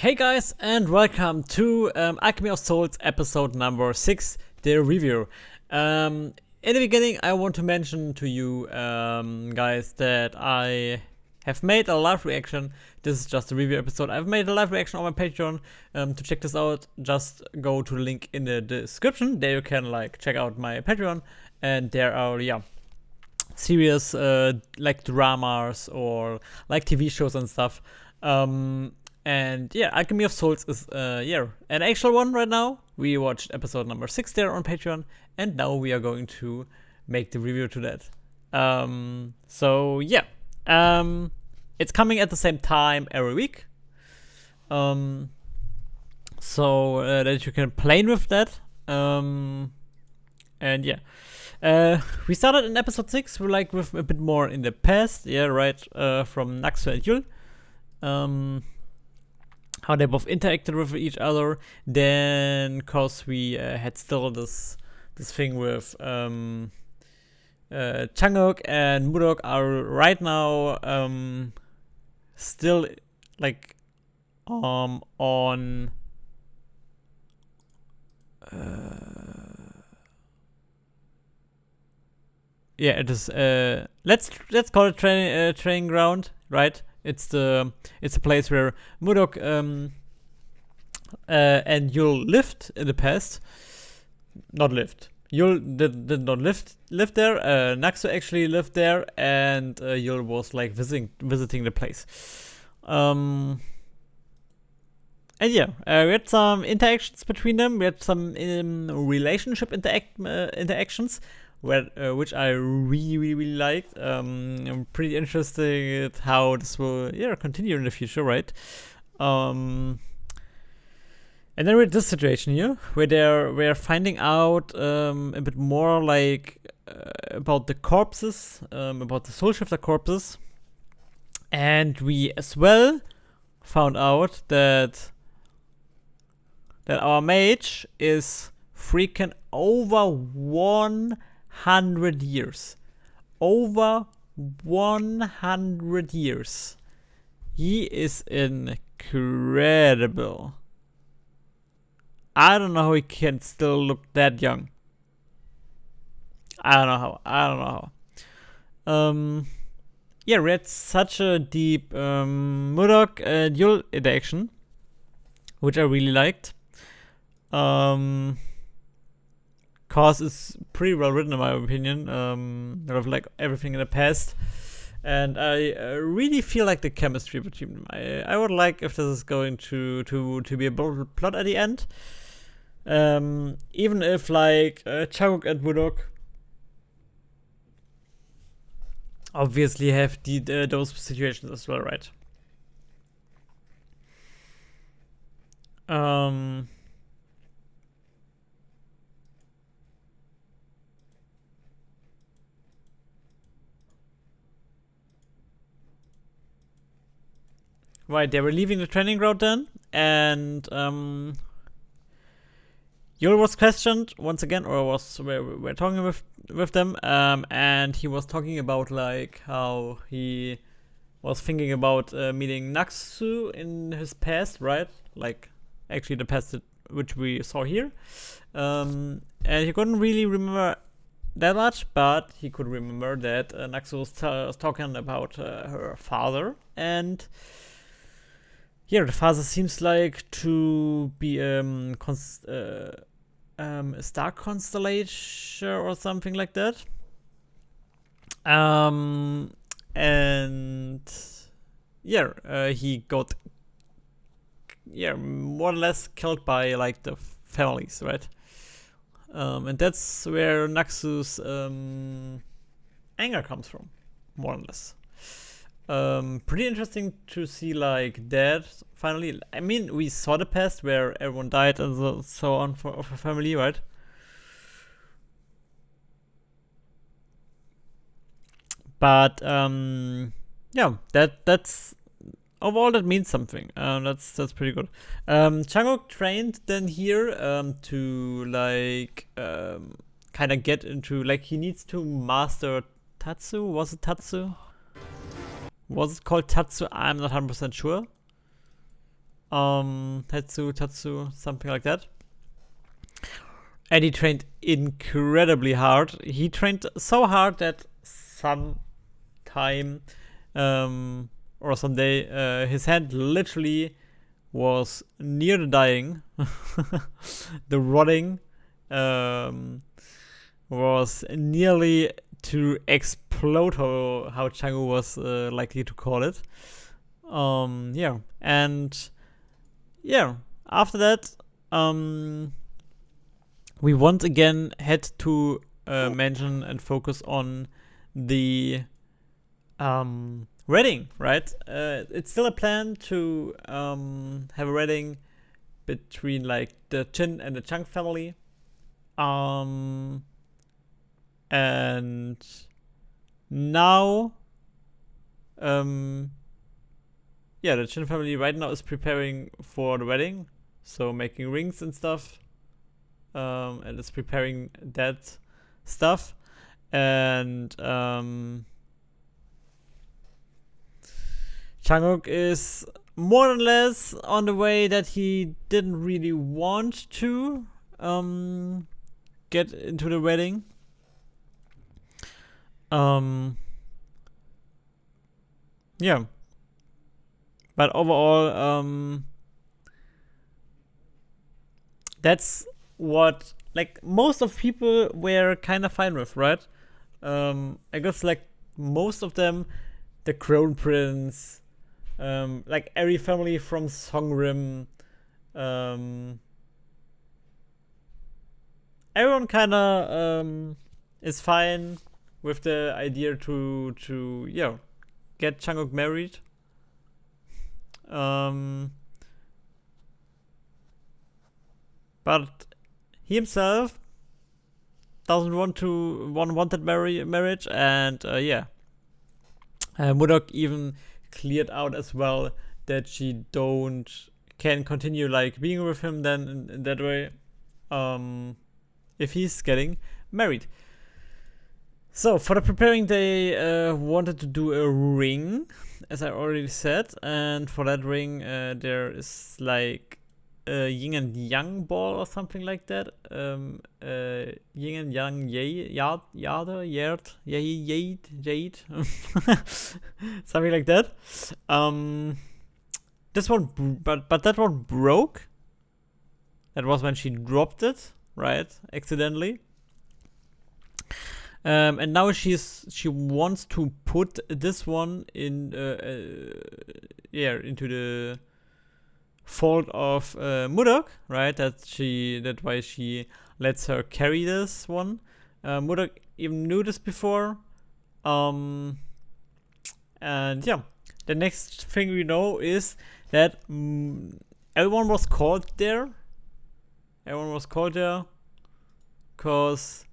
Hey guys, and welcome to Alchemy of Souls episode number 6, the review. In the beginning, I want to mention to you guys that I have made a live reaction. This is just a review episode. I've made a live reaction on my Patreon. To check this out, just go to the link in the description. There you can check out my Patreon, and there are series like dramas or like TV shows and stuff. And yeah, Alchemy of Souls is an actual one right now. We watched episode number 6 there on Patreon, and now we are going to make the review to that. It's coming at the same time every week. So that you can play with that. We started in episode 6, we're with a bit more in the past, from Naksu and Yul. How they both interacted with each other. Then, cause we had still this thing with Changuk and Mudok are right now still on it is let's call it training ground, right? It's the place where Mudok and Yul lived in the past. Not lived. Yul did not live there. Naksu actually lived there, and Yul was visiting the place. We had some interactions between them. We had some relationship interactions, which I really liked. I'm pretty interested how this will continue in the future, right? And then we're at this situation here where we're finding out a bit more about the corpses, about the soul shifter corpses, and we as well found out that our mage is freaking over 100 years. Over 100 years. He is incredible. I don't know how he can still look that young. I don't know how. We had such a deep Mudok and Yul interaction, which I really liked. Cause it's pretty well written in my opinion. Everything in the past, and I really feel like the chemistry between them. I would like if this is going to be a plot at the end. Even if Chaguk and Mudok obviously have those situations as well, right? Right, they were leaving the training ground then, and Yul was questioned once again, or we're talking with them, and he was talking about how he was thinking about meeting Naksu in his past, right? Actually the past which we saw here, and he couldn't really remember that much, but he could remember that Naksu was talking about her father, and the father seems to be a star constellation or something like that. He got more or less killed by the families, right? And that's where Naksu's anger comes from, more or less. Pretty interesting to see that finally. I mean, we saw the past where everyone died and so on of her family, right? But that's overall that means something. That's pretty good. Changok trained then here to kind of get into he needs to master Tatsu. Was it Tatsu? Was it called Tatsu? I'm not 100% sure. Tatsu, something like that. And he trained incredibly hard. He trained so hard that sometime or someday his hand literally was near the dying. The rotting was nearly to explode, how Chang-wook was likely to call it. Yeah, and yeah, after that, we once again had to mention and focus on the wedding, right? It's still a plan to have a wedding between like the Chin and the Chung family. And now, yeah, the Chin family right now is preparing for the wedding, so making rings and stuff, and it's preparing that stuff, and Chang-wook is more or less on the way that he didn't really want to get into the wedding. Yeah. But overall, that's what like most of people were kind of fine with, right? I guess like most of them, the Crown Prince, like every family from Songrim, everyone kind of is fine with the idea to yeah, get Chang-wook married. But he himself doesn't want that marriage, and yeah, MODOK even cleared out as well that she can continue like being with him then in that way, if he's getting married. So for the preparing, they wanted to do a ring, as I already said, and for that ring there is like a yin and yang ball or something like that. Yin and yang jade, something like that. This one, but that one broke. That was when she dropped it, right, accidentally. And now she wants to put this one in into the fold of MODOK, right? That's why she lets her carry this one. MODOK even knew this before. And yeah, the next thing we know is that everyone was called there. Everyone was called there because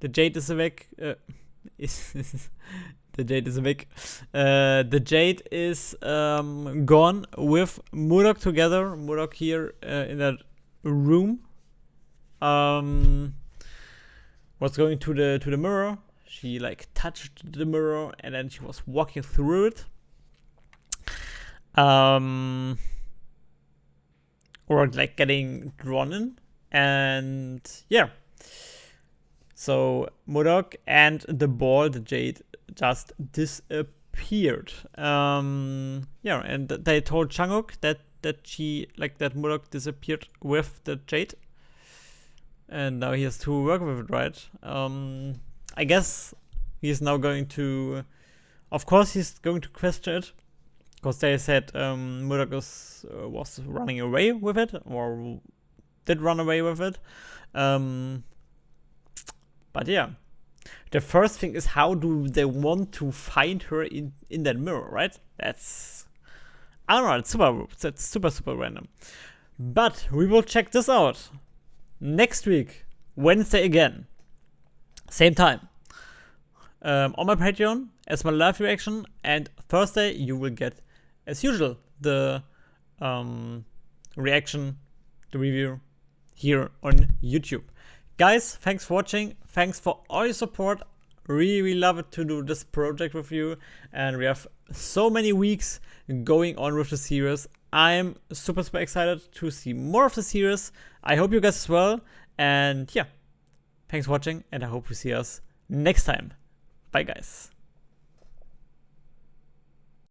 the Jade is awake. The Jade is awake. The Jade is gone with MODOK together. MODOK here in that room. Was going to the mirror. She like touched the mirror and then she was walking through it. Or like getting drawn in, and yeah. So MODOK and the ball, the Jade, just disappeared. Yeah, and they told Chang-wook that MODOK disappeared with the Jade, and now he has to work with it, right? I guess he's now going to, of course, he's going to question it, because they said MODOK was running away with it, or did run away with it. But yeah, the first thing is, how do they want to find her in that mirror, right? That's, I don't know, it's super random. But we will check this out next week, Wednesday again, same time, on my Patreon as my live reaction, and Thursday you will get, as usual, the reaction, the review here on YouTube. Guys, thanks for watching. Thanks for all your support. Really love it to do this project with you. And we have so many weeks going on with the series. I'm super excited to see more of the series. I hope you guys as well. And yeah, thanks for watching, and I hope we see us next time. Bye guys.